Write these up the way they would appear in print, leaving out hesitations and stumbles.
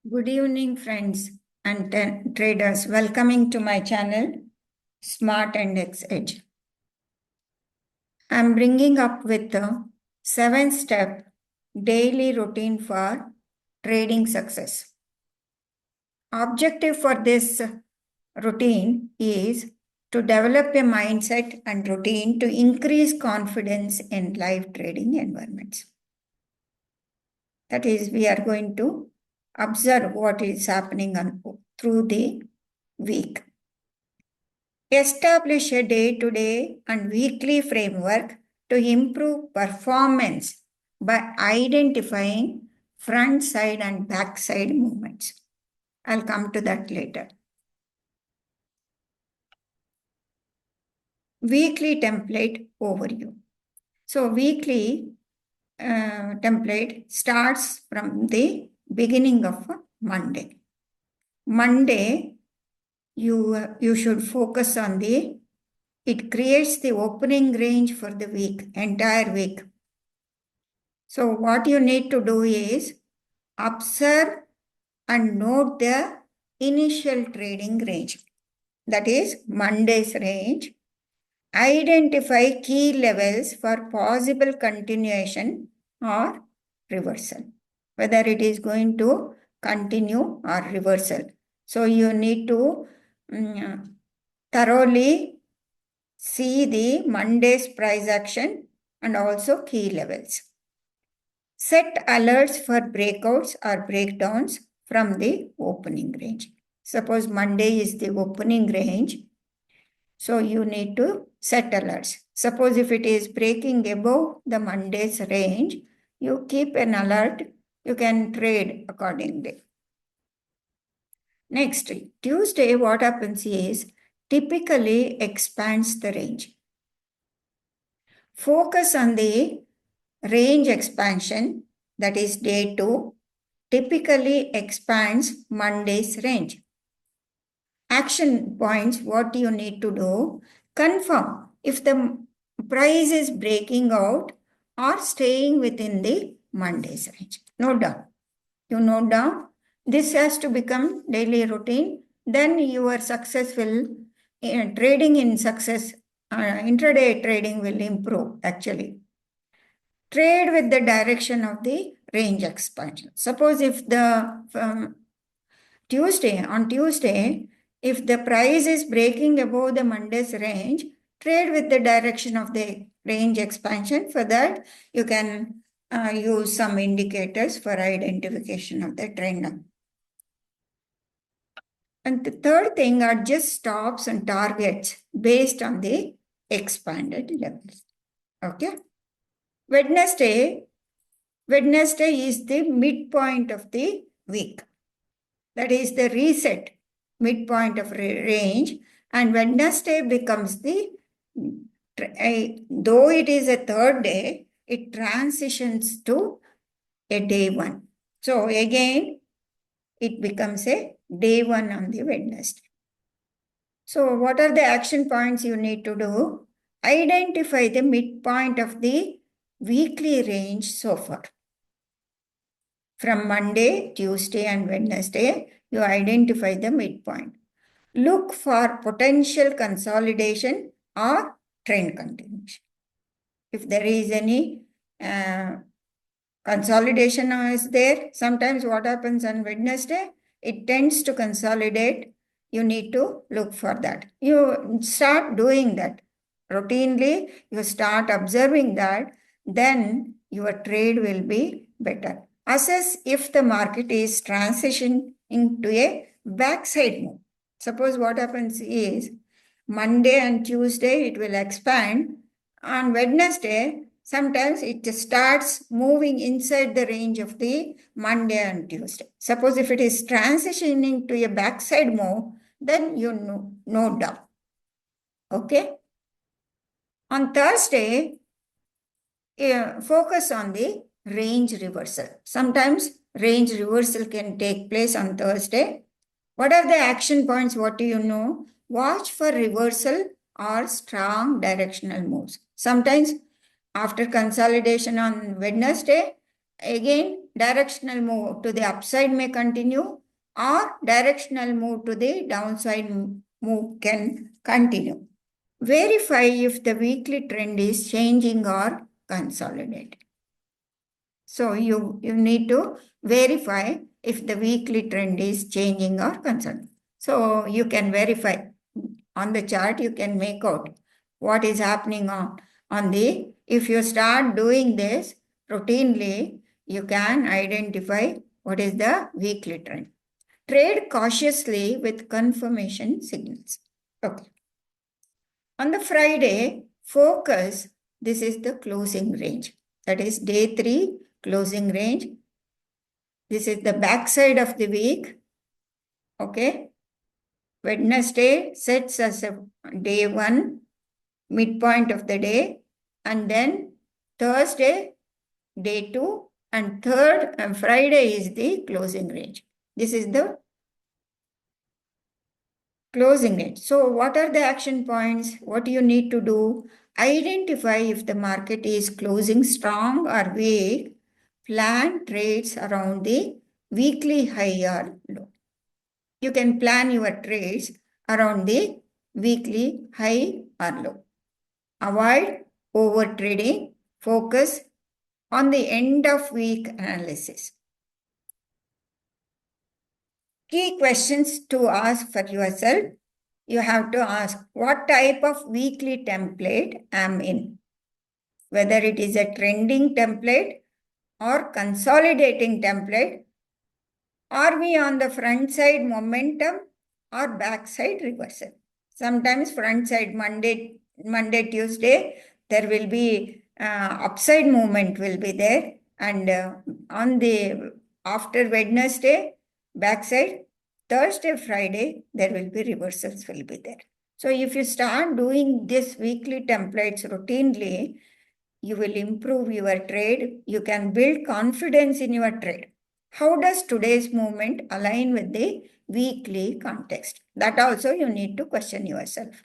Good evening, friends and traders. Welcoming to my channel, Smart Index Edge. I'm bringing up with the 7-step daily routine for trading success. Objective for this routine is to develop a mindset and routine to increase confidence in live trading environments. That is, we are going to observe what is happening through the week. Establish a day-to-day and weekly framework to improve performance by identifying front side and back side movements. I'll come to that later. Weekly template overview. So weekly template starts from the beginning of Monday. Monday, you should focus on it creates the opening range for the week, entire week. So what you need to do is observe and note the initial trading range. That is Monday's range. Identify key levels for possible continuation or reversal, whether it is going to continue or reversal. So you need to thoroughly see the Monday's price action and also key levels. Set alerts for breakouts or breakdowns from the opening range. Suppose Monday is the opening range, so you need to set alerts. Suppose if it is breaking above the Monday's range, you keep an alert, you can trade accordingly. Next, Tuesday, what happens is typically expands the range. Focus on the range expansion, that is day 2, typically expands Monday's range. Action points, what you need to do, confirm if the price is breaking out or staying within the Monday's range. Note down. You note down. This has to become daily routine. Then your success will, trading in success, intraday trading will improve actually. Trade with the direction of the range expansion. Suppose if on Tuesday, if the price is breaking above the Monday's range, trade with the direction of the range expansion. For that, you can use some indicators for identification of the trend. And the third thing, adjust stops and targets based on the expanded levels. Okay. Wednesday is the midpoint of the week. That is the reset midpoint of range, and Wednesday becomes though it is a third day, it transitions to a day 1. So again, it becomes a day 1 on the Wednesday. So what are the action points you need to do? Identify the midpoint of the weekly range so far. From Monday, Tuesday, and Wednesday, you identify the midpoint. Look for potential consolidation or trend continuation. If there is any consolidation is there, sometimes what happens on Wednesday, it tends to consolidate. You need to look for that. You start doing that routinely, you start observing that, then your trade will be better. Assess if the market is transitioning into a backside move. Suppose what happens is Monday and Tuesday it will expand. On Wednesday, sometimes it starts moving inside the range of the Monday and Tuesday. Suppose if it is transitioning to a backside move, then you note down. Okay. On Thursday, focus on the range reversal. Sometimes range reversal can take place on Thursday. What are the action points? What do you know? Watch for reversal or strong directional moves. Sometimes after consolidation on Wednesday, again directional move to the upside may continue, or directional move to the downside move can continue. Verify if the weekly trend is changing or consolidating. So you need to verify if the weekly trend is changing or consolidating. So you can verify on the chart, you can make out what is happening on the, if you start doing this routinely, you can identify what is the weekly trend. Trade cautiously with confirmation signals. Okay. On the Friday, focus, this is the closing range. That is day 3 closing range. This is the backside of the week. Okay. Wednesday sets as a day 1, midpoint of the day. And then Thursday, day 2. And Friday is the closing range. This is the closing range. So what are the action points? What you need to do? Identify if the market is closing strong or weak. Plan trades around the weekly high or low. You can plan your trades around the weekly high or low. Avoid over trading. Focus on the end of week analysis. Key questions to ask for yourself. You have to ask what type of weekly template I'm in. Whether it is a trending template or consolidating template. Are we on the front side momentum or back side reversal? Sometimes front side Monday, Tuesday, there will be upside movement will be there. And on the after Wednesday, backside, Thursday, Friday, there will be reversals will be there. So if you start doing this weekly templates routinely, you will improve your trade. You can build confidence in your trade. How does today's movement align with the weekly context? That also you need to question yourself.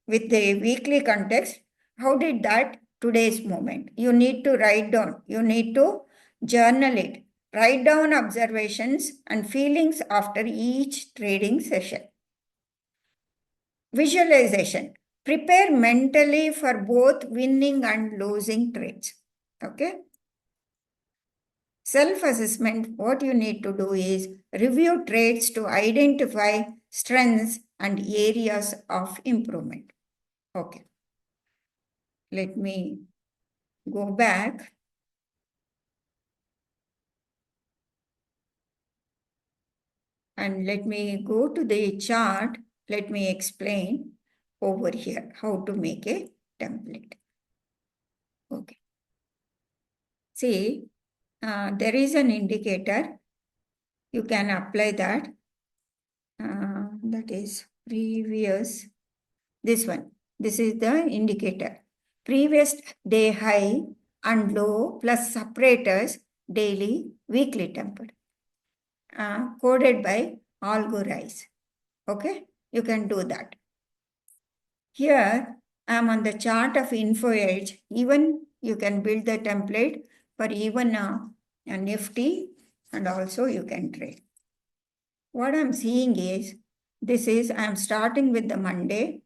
With the weekly context, how did that today's movement? You need to write down. You need to journal it. Write down observations and feelings after each trading session. Visualization. Prepare mentally for both winning and losing trades. Okay. Self-assessment, what you need to do is review trades to identify strengths and areas of improvement. Okay. Let me go back. And let me go to the chart. Let me explain over here how to make a template. Okay. See, there is an indicator. You can apply that. That is previous. This one. This is the indicator. Previous day high and low plus separators daily, weekly tempered. Coded by algorize. Okay, you can do that. Here I am on the chart of info edge. Even you can build the template for even a Nifty, and also you can trade. What I'm seeing is this is I'm starting with the Monday.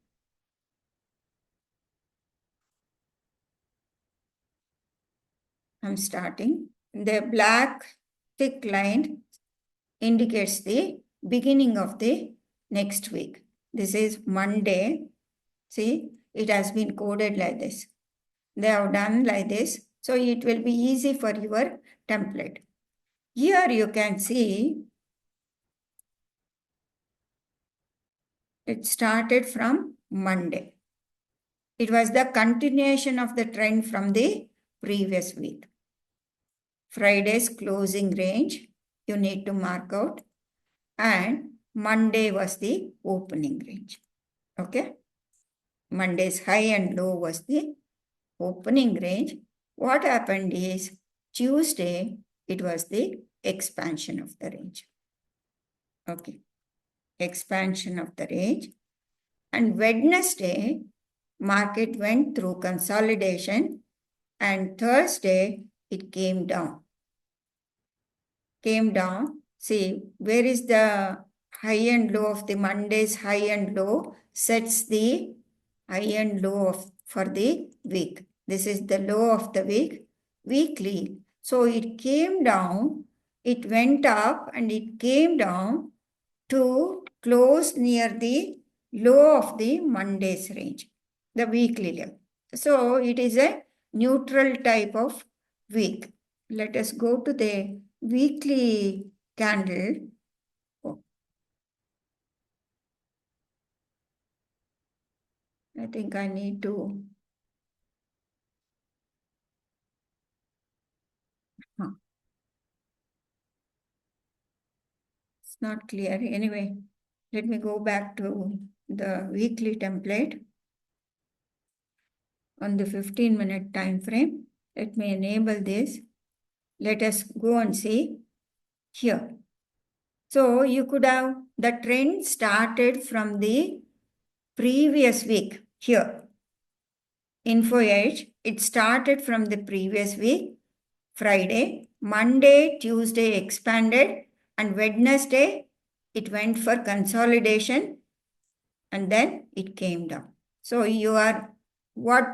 I'm starting. The black thick line indicates the beginning of the next week. This is Monday. See, it has been coded like this. They have done like this. So it will be easy for your template. Here you can see it started from Monday. It was the continuation of the trend from the previous week. Friday's closing range, you need to mark out. And Monday was the opening range. Okay. Monday's high and low was the opening range. What happened is Tuesday, it was the expansion of the range. Okay. Expansion of the range. And Wednesday, market went through consolidation. And Thursday, it came down. See, where is the high and low of the Monday's high and low? Sets the high and low for the week. This is the low of the week, weekly. So it came down, it went up and it came down to close near the low of the Monday's range, the weekly level. So it is a neutral type of week. Let us go to the weekly candle. Oh, I think I need to. It's not clear. Anyway, let me go back to the weekly template on the 15-minute time frame. Let me enable this. Let us go and see here. So you could have, the trend started from the previous week here. Info Edge, it started from the previous week, Friday, Monday, Tuesday expanded, and Wednesday it went for consolidation and then it came down. So you are what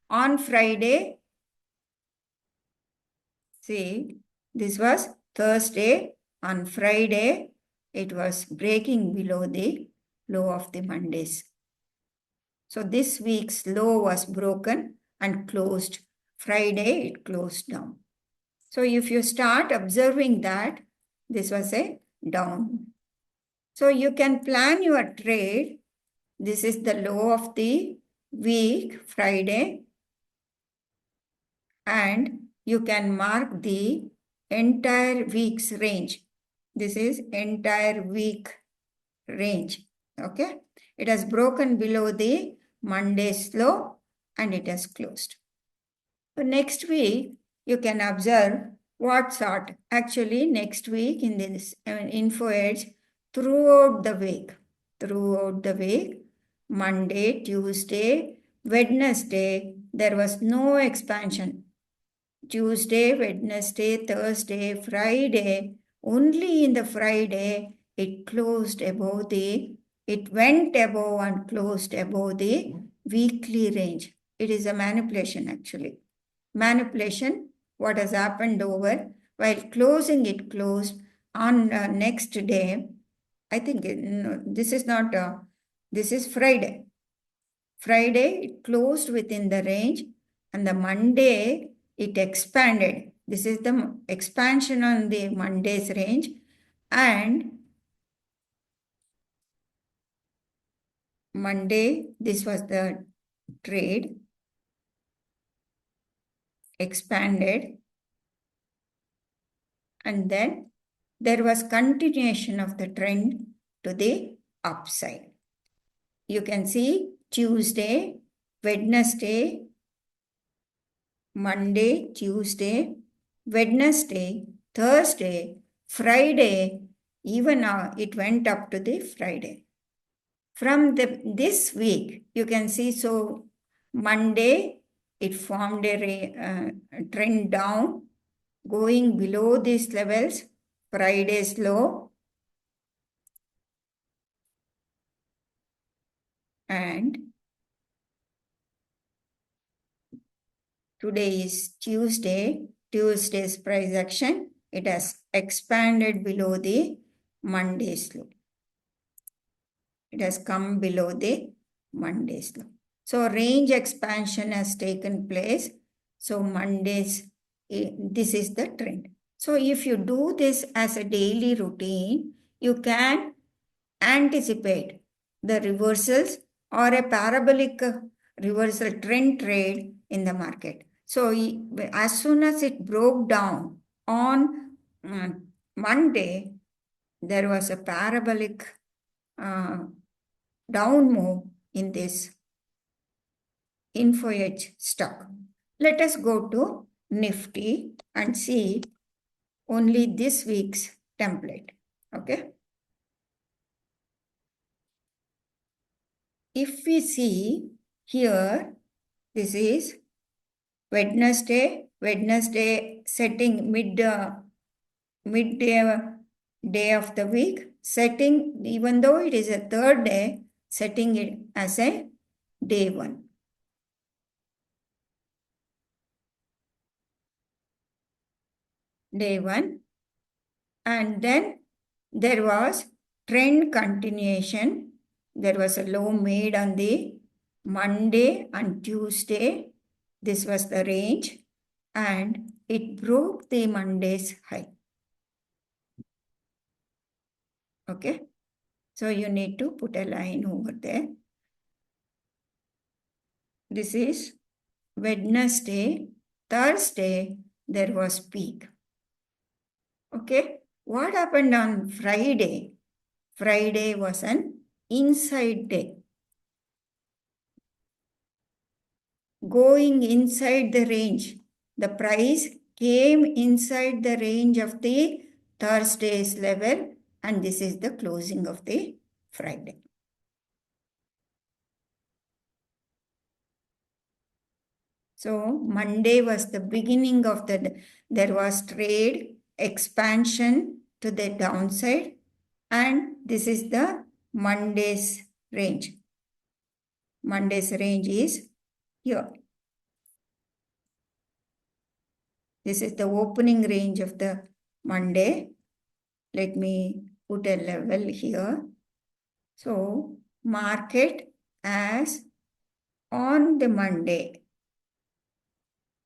on Friday, see, this was Thursday. On Friday, it was breaking below the low of the Mondays. So this week's low was broken and closed. Friday, it closed down. So if you start observing that, this was a down. So you can plan your trade. This is the low of the week, Friday. And you can mark the entire week's range. This is entire week range. Okay. It has broken below the Monday's low and it has closed. So next week, you can observe what sort. Actually, next week in this info edge, throughout the week, Monday, Tuesday, Wednesday, there was no expansion. Tuesday, Wednesday, Thursday, Friday, only in the Friday, it closed above it went above and closed above the weekly range. It is a manipulation actually. Manipulation, what has happened over, while closing it closed on next day. I think this is not, this is Friday. Friday, it closed within the range and the Monday, it expanded. This is the expansion on the Monday's range and Monday, this was the trade, expanded and then there was continuation of the trend to the upside. You can see Tuesday, Wednesday, Monday, Tuesday, Wednesday, Thursday, Friday, even it went up to the Friday. From this week, you can see, so Monday, it formed a trend down, going below these levels, Friday's low, and today is Tuesday, Tuesday's price action, it has expanded below the Monday's low. It has come below the Monday's low. So range expansion has taken place. So Monday's, this is the trend. So if you do this as a daily routine, you can anticipate the reversals or a parabolic reversal trend trade in the market. So as soon as it broke down on Monday, there was a parabolic down move in this info edge stock. Let us go to Nifty and see only this week's template. Okay. If we see here, this is Wednesday, Wednesday setting midday day of the week, setting, even though it is a third day, setting it as a day 1. Day 1. And then there was trend continuation. There was a low made on the Monday and Tuesday. This was the range, and it broke the Monday's high. Okay. So you need to put a line over there. This is Wednesday. Thursday, there was peak. Okay. What happened on Friday? Friday was an inside day. Going inside the range. The price came inside the range of the Thursday's level, and this is the closing of the Friday. So Monday was the beginning of there was trade expansion to the downside, and this is the Monday's range. Monday's range is here. This is the opening range of the Monday. Let me put a level here. So market as on the Monday,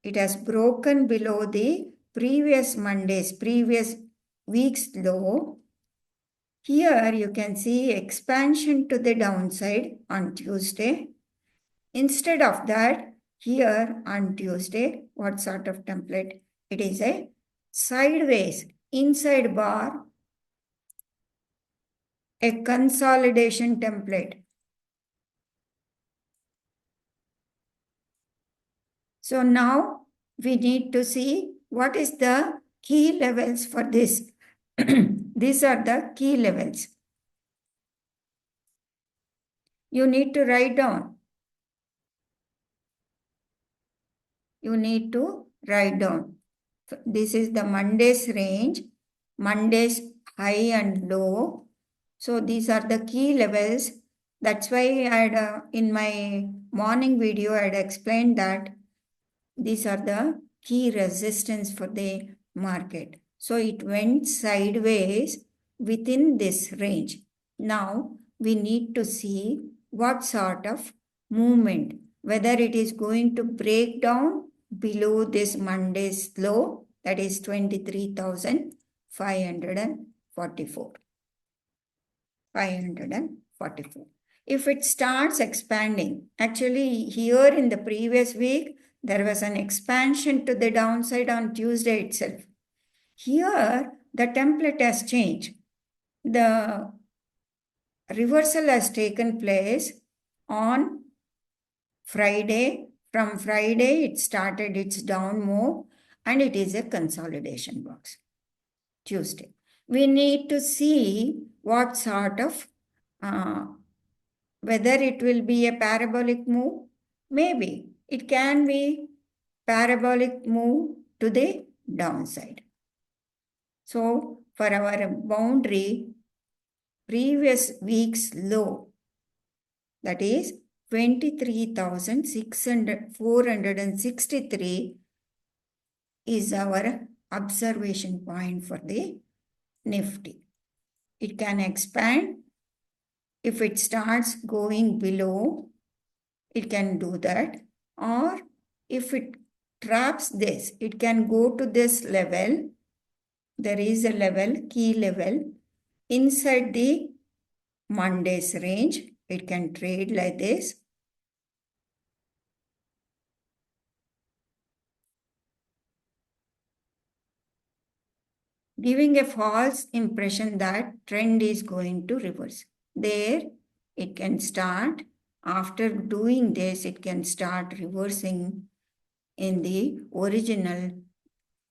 it has broken below the previous week's low. Here you can see expansion to the downside on Tuesday. Instead of that, here on Tuesday, what sort of template? It is a sideways inside bar, a consolidation template. So now we need to see what is the key levels for this. These are the key levels. You need to write down. You need to write down. This is the Monday's range, Monday's high and low. So these are the key levels. That's why I had in my morning video I had explained that these are the key resistance for the market. So it went sideways within this range. Now we need to see what sort of movement, whether it is going to break down below this Monday's low, that is 23,544. 544. If it starts expanding, actually here in the previous week, there was an expansion to the downside on Tuesday itself. Here, the template has changed. The reversal has taken place on Friday. From Friday, it started its down move, and it is a consolidation box. Tuesday. We need to see what sort of, whether it will be a parabolic move. Maybe it can be parabolic move to the downside. So for our boundary, previous week's low, that is 23,463 is our observation point for the Nifty. It can expand. If it starts going below, it can do that. Or if it traps this, it can go to this level. There is a level, key level, inside the Monday's range. It can trade like this. Giving a false impression that trend is going to reverse. There, it can start. After doing this, it can start reversing in the original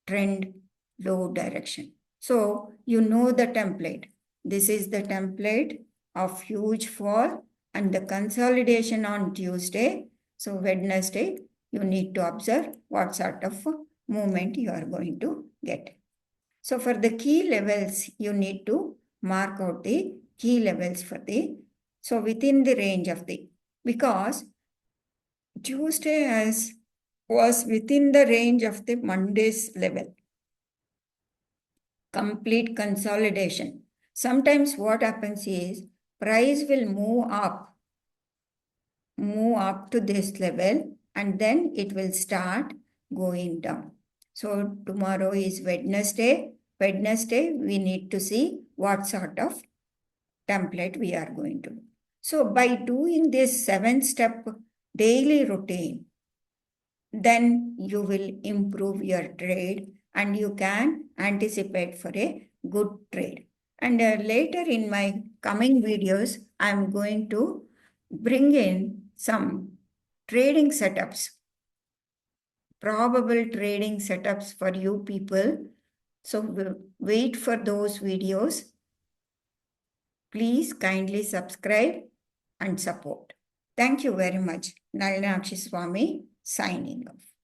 trend low direction. So you know the template. This is the template of huge fall and the consolidation on Tuesday. So Wednesday, you need to observe what sort of movement you are going to get. So for the key levels, you need to mark out the key levels for the, so within the range of the, because Tuesday was within the range of the Monday's level. Complete consolidation. Sometimes what happens is price will move up to this level, and then it will start going down. So tomorrow is Wednesday. Wednesday, we need to see what sort of template we are going to do. So by doing this 7-step daily routine, then you will improve your trade and you can anticipate for a good trade. And later in my coming videos, I'm going to bring in some trading setups, probable trading setups for you people. So wait for those videos. Please kindly subscribe and support. Thank you very much. Nalinakshi Swami signing off.